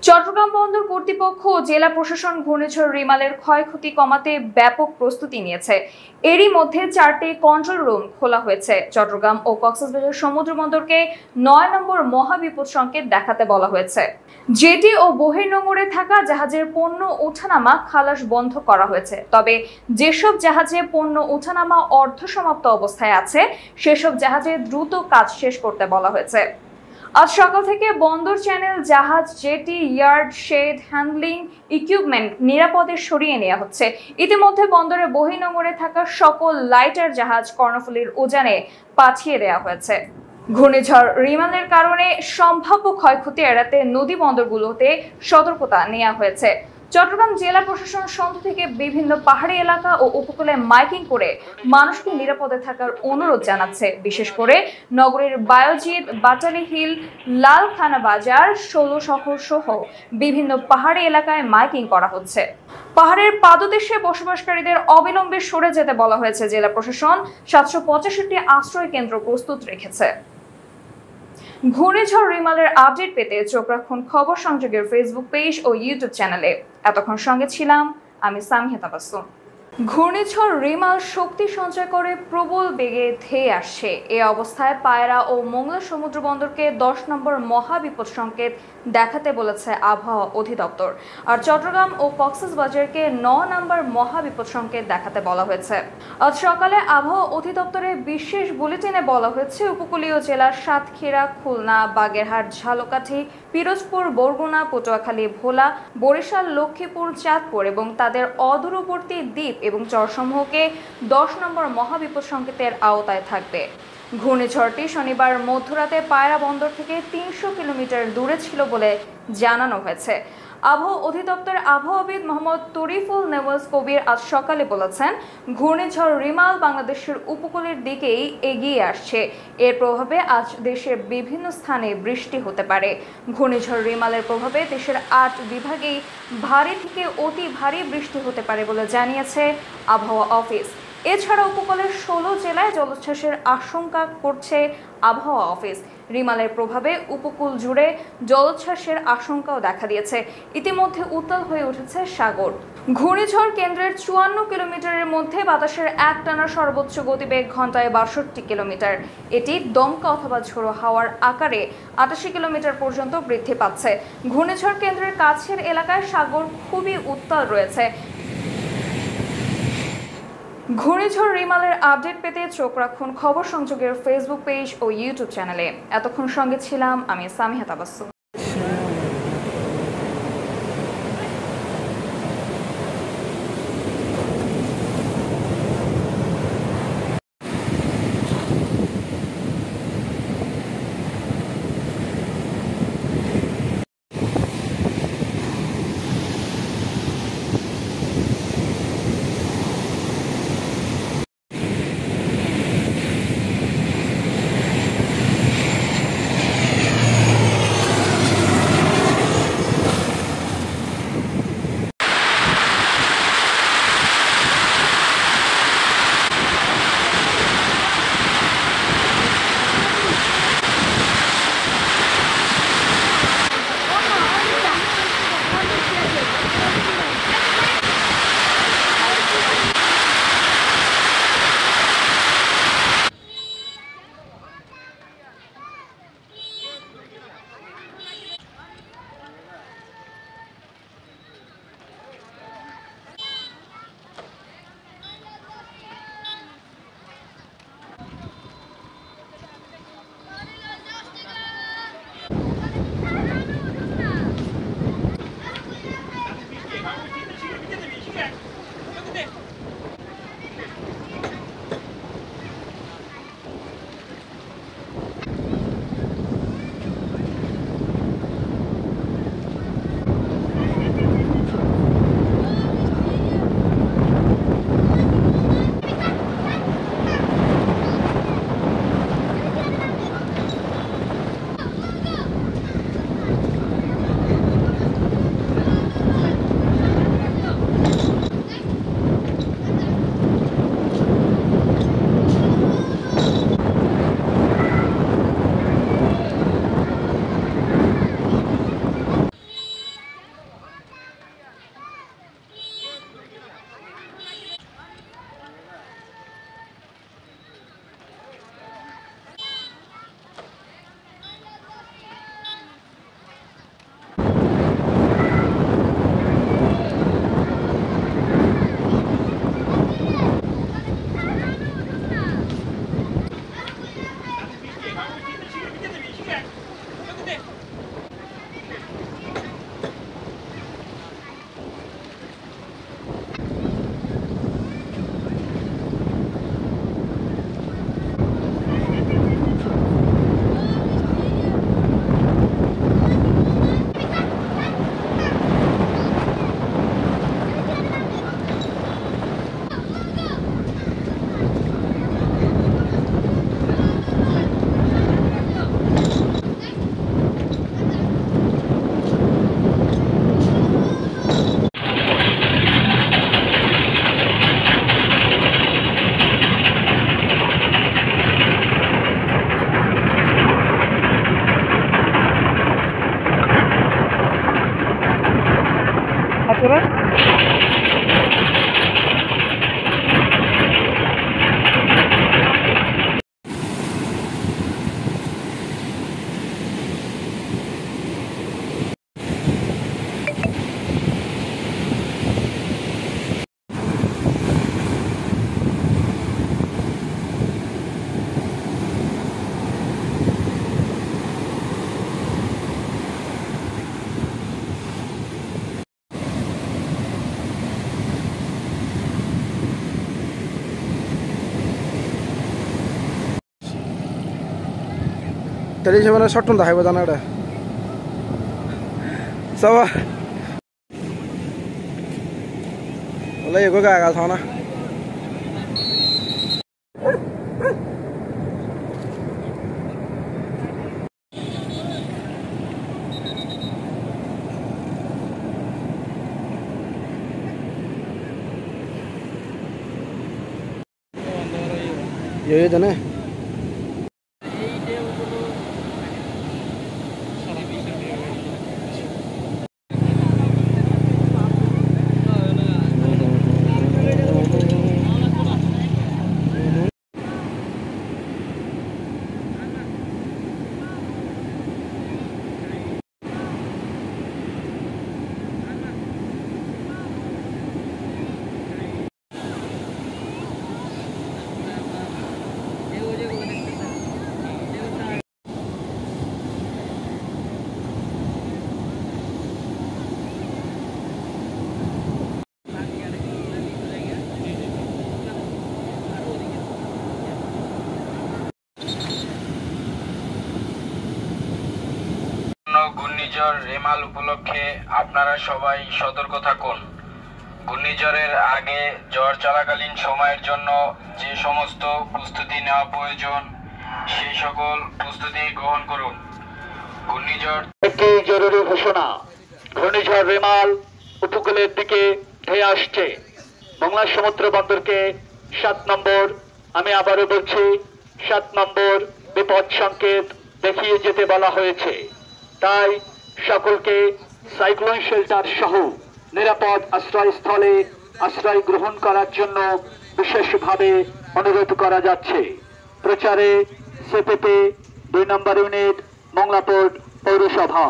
চট্টগ্রাম বন্দর কর্তৃপক্ষ ও জেলা প্রশাসন ঘূর্ণিঝড় রিমালের ক্ষয়ক্ষতি কমাতে ব্যাপক প্রস্তুতি নিয়েছে। এরই মধ্যে 4টি কন্ট্রোল রুম খোলা হয়েছে। চট্টগ্রাম ও কক্সবাজার সমুদ্র বন্দরকে 9 নম্বর মহাবিপদ সংকেত দেখাতে বলা হয়েছে। জেটি ও বহির্নোঙরে থাকা জাহাজের পণ্য ওঠানামা খালাস বন্ধ করা হয়েছে। তবে যেসব জাহাজে পণ্য ওঠানামা অর্ধসমাপ্ত অবস্থায় আছে সেসব জাহাজে দ্রুত কাজ শেষ করতে বলা হয়েছে। আজ সকাল থেকে বন্দর চ্যানেল, জাহাজ, jetty, yard, shed, handling equipment নিরাপদে সরিয়ে নেওয়া হচ্ছে। ইতিমধ্যে বন্দরে বহির্নোঙরে থাকা সকল লাইটার জাহাজ কর্ণফুলীর উজানে পাঠিয়ে দেওয়া হয়েছে। ঘূর্ণিঝড় রিমালের কারণে সম্ভাব্য ক্ষয়ক্ষতি এড়াতে নদী বন্দরগুলোতে সতর্কতা নেওয়া হয়েছে। চট্টগ্রাম জেলা প্রশাসন সন্ধ্যা থেকে বিভিন্ন পাহাড়ি এলাকা ও উপকূলে মাইকিং করে মানুষকে নিরাপদে থাকার অনুরোধ জানাচ্ছে। বিশেষ করে নগরীর বায়োজিৎ, বাটালি হিল, লালখানা বাজার, 16 শহর সহ বিভিন্ন পাহাড়ি এলাকায় মাইকিং করা হচ্ছে। পাহাড়ের পাদদেশে বসবাসকারীদের অবিলম্বে সরে যেতে বলা হয়েছে। জেলা প্রশাসন 785টি আশ্রয় কেন্দ্র প্রস্তুত রেখেছে। ঘূর্ণিঝড় রিমালের আপডেট পেতে চোখ রাখুন খবর সংযোগের ফেসবুক পেজ ও ইউটিউব চ্যানেলে। এতক্ষণ সঙ্গে ছিলাম আমি সামিয়া তাবাসসুম। ঘূর্ণিঝড় রিমাল শক্তি সঞ্চয় করে প্রবল বেগে ধেয়ে আসছে। এ অবস্থায় পায়রা ও মোংলা সমুদ্র বন্দরকে 10 নম্বর মহাবিপদ সংকেত দেখাতে বলেছে আবহাওয়া অধিদপ্তর। আর চট্টগ্রাম ও কক্সবাজারকে 9 নম্বর মহাবিপদ সংকেত দেখাতে বলা হয়েছে। আজ সকালে আবহাওয়া অধিদপ্তরের বিশেষ বুলেটিনে বলা হয়েছে, উপকূলীয় জেলার সাতক্ষীরা, খুলনা, বাগেরহাট, ঝালকাঠি, পিরোজপুর, বরগুনা, পটুয়াখালী, ভোলা, বরিশাল, লক্ষ্মীপুর, চাঁদপুর এবং তাদের অদূরবর্তী দ্বীপ এবং চরসমূহকে 10 নম্বর মহাবিপদ সংকেতের আওতায় থাকবে। ঘূর্ণিঝড়টি শনিবার মধ্যরাতে পায়রা বন্দর থেকে 300 কিলোমিটার দূরে ছিল বলে জানানো হয়েছে। আবহাওয়া অধিদপ্তরের আবহাওয়াবিদ মোহাম্মদ তরিফুল নেওয়াজ কবির আজ সকালে বলেছেন, ঘূর্ণিঝড় রিমাল বাংলাদেশের উপকূলের দিকেই এগিয়ে আসছে। এর প্রভাবে আজ দেশের বিভিন্ন স্থানে বৃষ্টি হতে পারে। ঘূর্ণিঝড় রিমালের প্রভাবে দেশের 8 বিভাগেই ভারী থেকে অতি ভারী বৃষ্টি হতে পারে বলে জানিয়েছে আবহাওয়া অফিস। এছাড়া উপকূলের 16 জেলায় জলোচ্ছ্বাসের আশঙ্কা করছে আবহাওয়া অফিস। রিমালের প্রভাবে উপকূল জুড়ে জলোচ্ছ্বাসের আশঙ্কাও দেখা দিয়েছে। ইতিমধ্যে উত্তাল হয়ে উঠেছে সাগর। ঘূর্ণিঝড় কেন্দ্রের 54 কিলোমিটারের মধ্যে বাতাসের একটানা সর্বোচ্চ গতিবেগ ঘন্টায় 62 কিলোমিটার। এটি দমকা অথবা ঝোড়ো হাওয়ার আকারে 88 কিলোমিটার পর্যন্ত বৃদ্ধি পাচ্ছে। ঘূর্ণিঝড় কেন্দ্রের কাছের এলাকায় সাগর খুবই উত্তাল রয়েছে। ঘূর্ণিঝড় রিমালের আপডেট পেতে চোখ রাখুন খবর সংযোগের ফেসবুক পেজ ও ইউটিউব চ্যানেলে। এতক্ষণ সঙ্গে ছিলাম আমি সামিয়া তাবাসসুম। তোরা? Tadi sebenarnya short tuh dah hebat anak ada. Sama. Oleh ya gue gagal sana. Ya itu nih. ঘূর্ণিঝড় রেমাল উপলক্ষে আপনারা সবাই সতর্ক থাকুন। ঘূর্ণিঝড়ের আগে ঝড় চলাকালীন সময়ের জন্য যে সমস্ত প্রস্তুতি নেওয়া প্রয়োজন সেই সকল প্রস্তুতি গ্রহণ করুন। ঘূর্ণিঝড় একটি জরুরি ঘোষণা, ঘূর্ণিঝড় রেমাল উপকূলের দিকে ধেয়ে আসছে। বাংলা সমুদ্র বন্দরকে 7 নম্বর, আমি আবারও বলছি 7 নম্বর বিপদ সংকেত দেখিয়ে যেতে বলা হয়েছে। তাই সকলকে সাইক্লোন শেল্টার সহ নিরাপদ আশ্রয়স্থলে আশ্রয় গ্রহণ করার জন্য বিশেষভাবে অনুরোধ করা যাচ্ছে। প্রচারে সিপিপি 2 নম্বর ইউনিট, মংলাপোর্ট পৌরসভা।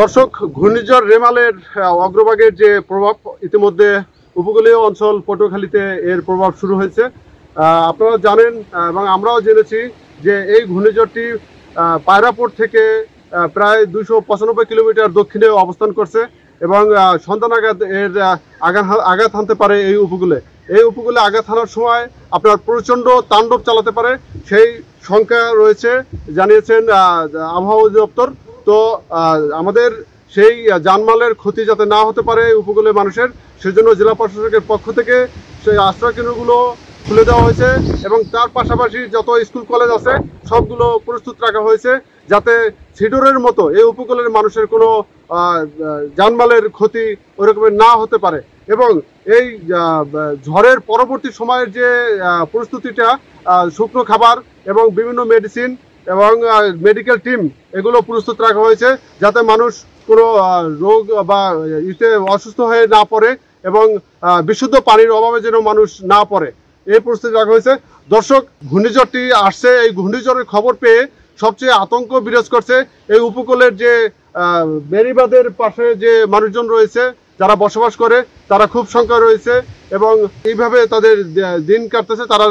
দর্শক, ঘূর্ণিঝড় রেমালের অগ্রভাগের যে প্রভাব ইতিমধ্যে উপকূলীয় অঞ্চল পটুয়াখালীতে এর প্রভাব শুরু হয়েছে। আপনারা জানেন এবং আমরাও জেনেছি যে এই ঘূর্ণিঝড়টি পায়রাপুর থেকে প্রায় 295 কিলোমিটার দক্ষিণে অবস্থান করছে এবং সন্ধ্যা নাগাদ এর আঘাত হানতে পারে এই উপকূলে। এই উপকূলে আঘাত হানার সময় আপনার প্রচণ্ড তাণ্ডব চালাতে পারে সেই শঙ্কা রয়েছে জানিয়েছেন আবহাওয়া অধিদপ্তর। তো আমাদের সেই জানমালের ক্ষতি যাতে না হতে পারে উপকূলের মানুষের, সেজন্য জেলা প্রশাসকের পক্ষ থেকে সেই আশ্রয় কেন্দ্রগুলো খুলে দেওয়া হয়েছে এবং তার পাশাপাশি যত স্কুল কলেজ আছে সবগুলো প্রস্তুত রাখা হয়েছে যাতে সিডোরের মতো এই উপকূলের মানুষের কোনো জানমালের ক্ষতি ওই রকমের না হতে পারে। এবং এই ঝড়ের পরবর্তী সময়ের যে প্রস্তুতিটা, শুকনো খাবার এবং বিভিন্ন মেডিসিন এবং মেডিকেল টিম এগুলো প্রস্তুত রাখা হয়েছে যাতে মানুষ কোনো রোগ বা অসুস্থ হয়ে না পড়ে এবং বিশুদ্ধ পানির অভাবে যেন মানুষ না পড়ে, এই প্রস্তুতি রাখা হয়েছে। দর্শক, ঘূর্ণিঝড়টি আসছে, এই ঘূর্ণিঝড়ের খবর পেয়ে সবচেয়ে আতঙ্ক বিরাজ করছে এই উপকূলের যে বেড়িবাঁধের পাশে যে মানুষজন রয়েছে যারা বসবাস করে, তারা খুব সংখ্যায় রয়েছে এবং এইভাবে তাদের দিন কাটতেছে। তারা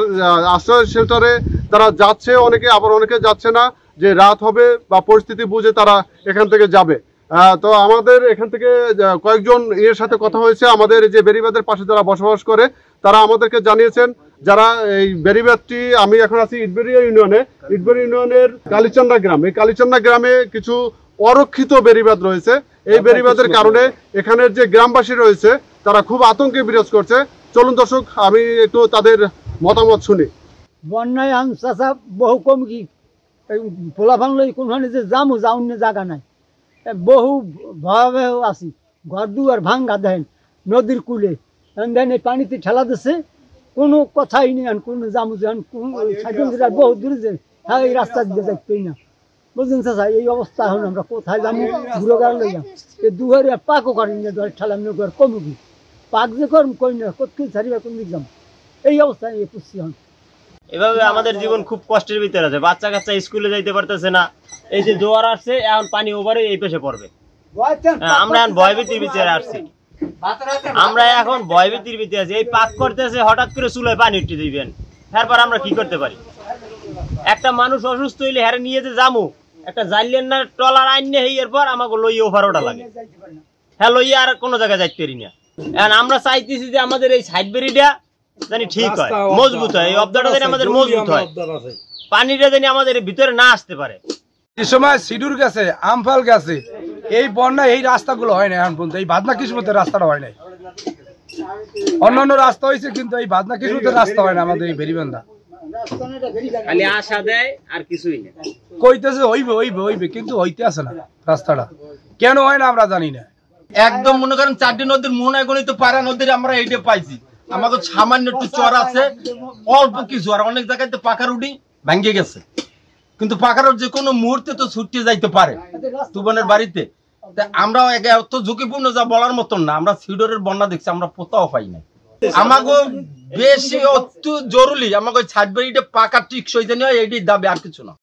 আশ্রয় শেল্টারে তারা যাচ্ছে, অনেকে আবার অনেকে যাচ্ছে না, যে রাত হবে বা পরিস্থিতি বুঝে তারা এখান থেকে যাবে। তো আমাদের এখান থেকে কয়েকজন এর সাথে কথা হয়েছে, আমাদের যে বেড়িবাঁধের পাশে যারা বসবাস করে তারা আমাদেরকে জানিয়েছেন যারা এই বেড়িবাঁধটি, আমি এখন আছি ইটবেড়িয়া ইউনিয়নে, ইটবেড়িয়া ইউনিয়নের কালীচন্না গ্রাম, এই কালীচন্না গ্রামে কিছু অরক্ষিত বেড়িবাঁধ রয়েছে। এই বেড়িবাঁধের কারণে এখানের যে গ্রামবাসী রয়েছে তারা খুব আতঙ্কে বিরাজ করছে। চলুন দর্শক, আমি একটু তাদের মতামত শুনি। বন্যায় আন চাষা বহু কম কি পোলাফান লই কোনখানে যে যামু যাউন জায়গা নাই, বহু ভয়াবহ আছি, ঘর দুয়ার ভাঙ্গা দেন নদীর কূলে দেন, এই পানিতে ঠেলা দিচ্ছে, কোনো কথাই নেই। কোনো যামু যান বহু দূরে যে হ্যাঁ এই রাস্তা দিয়ে যাইতেই না, বুঝলেন চাষা। এই অবস্থা এখন আমরা কোথায় যাবো, ঘুরে গাড়ি লইয়া এই দুয়ারে পাকও করেন না, ধরে ঠেলাম নগর কমুকি পাক যে করম কই না, কোথায় ছাড়িবা কোন দিক যাম, এই অবস্থায় পুষছি এখন। এভাবে আমাদের জীবন খুব কষ্টের ভিতরে আছে, বাচ্চা কাচ্চা স্কুলে যাইতে পারতেছে না। এই যে জোয়ার আসছে, এখন পানি ওভারে এই পেশে পড়বে। আমরা এখন ভয়ভীতির ভিতরে আসছি, আমরা এখন ভয়ভীতির ভিতরে আছি। এই পাক করতেছে, হঠাৎ করে চুলায় পানি উঠে দিবেন, তারপর আমরা কি করতে পারি? একটা মানুষ অসুস্থ হইলে হ্যারে নিয়ে যে যামু, একটা জাইলেন না টলার আইন নিয়ে এরপর আমাকে লইয়া ওভার ওটা লাগে, হ্যাঁ লইয়া আর কোনো জায়গায় যাইতে পারি না। এখন আমরা চাইতেছি যে আমাদের এই সাইড বেরিটা জানি ঠিক হয়, মজবুত হয়, এই অবদাটা জানি আমাদের মজবুত হয়, পানিটা জানি আমাদের ভিতরে না আসতে পারে। এই সময় সিডুর গেছে, আমফাল গেছে, এই বন্যা এই রাস্তাগুলো হয় না এখন পর্যন্ত। এই বাদনা কিসমতের রাস্তাটা হয় নাই, অন্যান্য রাস্তা হয়েছে কিন্তু এই বাদনা কিসমতের রাস্তা হয় না আমাদের এই বেরিবান্ধা। খালি আশা দেয় আর কিছুই না, কইতেছে হইবে হইবে হইবে, কিন্তু হইতে আসে না রাস্তাটা। কেন হয় না আমরা জানি না। একদম মনে করেন 4টি নদীর মোহনায় গণিত পাড়া নদীর আমরা এইটা পাইছি। আমাদের সামান্য একটু চর আছে, অল্প কিছু, আর অনেক জায়গায় পাকার উঠি ভেঙে গেছে, কিন্তু পাকার যে কোনো মুহূর্তে তো ছুটতে যাইতে পারে তুবনের বাড়িতে। আমরা অত ঝুঁকিপূর্ণ যা বলার মতন না। আমরা সিডোরের বন্যা দেখছি, আমরা কোথাও পাই না। আমাকে বেশি অত জরুরি আমাকে ছাদ বাড়িটা পাকা ঠিক সইতে নেওয়া, এইটাই দাবি, আর কিছু না।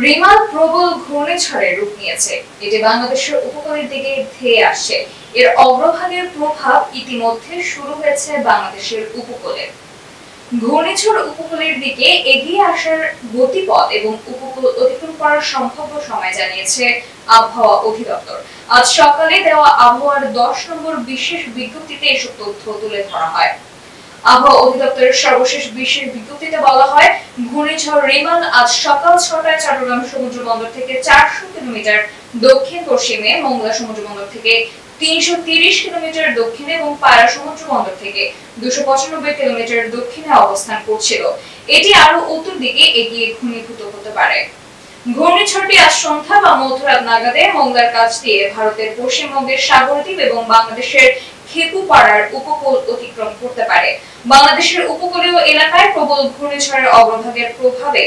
রিমাল প্রবল ঘূর্ণিঝড়ের রূপ নিয়েছে। এটি বাংলাদেশের উপকূলের দিকে ধেয়ে আসছে। এর অগ্রভাগের প্রভাব ইতিমধ্যে শুরু হয়েছে বাংলাদেশের উপকূলে। ঘূর্ণিঝড় উপকূলের দিকে এগিয়ে আসার গতিপথ এবং উপকূল অতিক্রম করার সম্ভাব্য সময় জানিয়েছে আবহাওয়া অধিদপ্তর। আজ সকালে দেওয়া আবহাওয়ার 10 নম্বর বিশেষ বিজ্ঞপ্তিতে এসব তথ্য তুলে ধরা হয়। আবহাওয়া অধিদপ্তরের সর্বশেষ বিশেষ বিজ্ঞপ্তিতে বলা হয়, ঘূর্ণিঝড় রিমাল আজ সকাল 6টায় চট্টগ্রাম সমুদ্র বন্দর থেকে 400 কিলোমিটার দক্ষিণ পশ্চিমে, মংলা সমুদ্র বন্দর থেকে 330 কিলোমিটার দক্ষিণে এবং পায়রা সমুদ্র বন্দর থেকে 295 কিলোমিটার দক্ষিণে অবস্থান করছিল। এটি আরো উত্তর দিকে এগিয়ে ঘনীভূত হতে পারে। ঘূর্ণিঝড়টি আজ সন্ধ্যা বা মধ্যরাত নাগাদে মংলার কাছ দিয়ে ভারতের পশ্চিমবঙ্গের সাগরদ্বীপ এবং বাংলাদেশের খেপুপাড়ার উপকূল অতিক্রম করতে পারে। বাংলাদেশের উপকূলীয় এলাকায় প্রবল ঘূর্ণিঝড়ের অগ্রভাগের প্রভাবে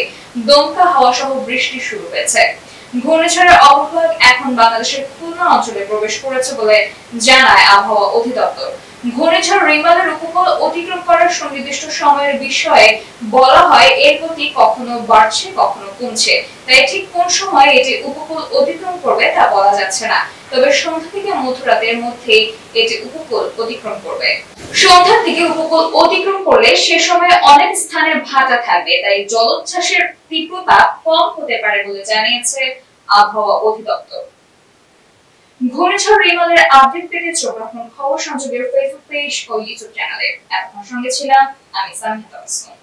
দমকা হাওয়া সহ বৃষ্টি শুরু হয়েছে। ঘূর্ণিঝড়ের অগ্রভাগ এখন বাংলাদেশের খুলনা অঞ্চলে প্রবেশ করেছে বলে জানায় আবহাওয়া অধিদপ্তর। ঘূর্ণিঝড় রিমালের উপকূল অতিক্রম করার সুনির্দিষ্ট সময়ের বিষয়ে বলা হয়, এর গতি কখনো বাড়ছে কখনো কমছে, তাই ঠিক কোন সময় এটি উপকূল অতিক্রম করবে তা বলা যাচ্ছে না। তবে সন্ধ্যা থেকে মধ্যরাতের মধ্যে এটি উপকূল অতিক্রম করবে। সন্ধ্যার দিকে উপকূল অতিক্রম করলে সে সময় অনেক স্থানে ভাটা থাকবে, তাই জলোচ্ছ্বাসের তীব্রতা কম হতে পারে বলে জানিয়েছে আবহাওয়া অধিদপ্তর। ঘূর্ণিঝড় রিমালের আপডেট পেতে চোখ রাখুন খবর সংযোগের ফেসবুক পেজ ও ইউটিউব চ্যানেলে। এতক্ষণ সঙ্গে ছিলাম আমি সামিয়া তাবাসসুম।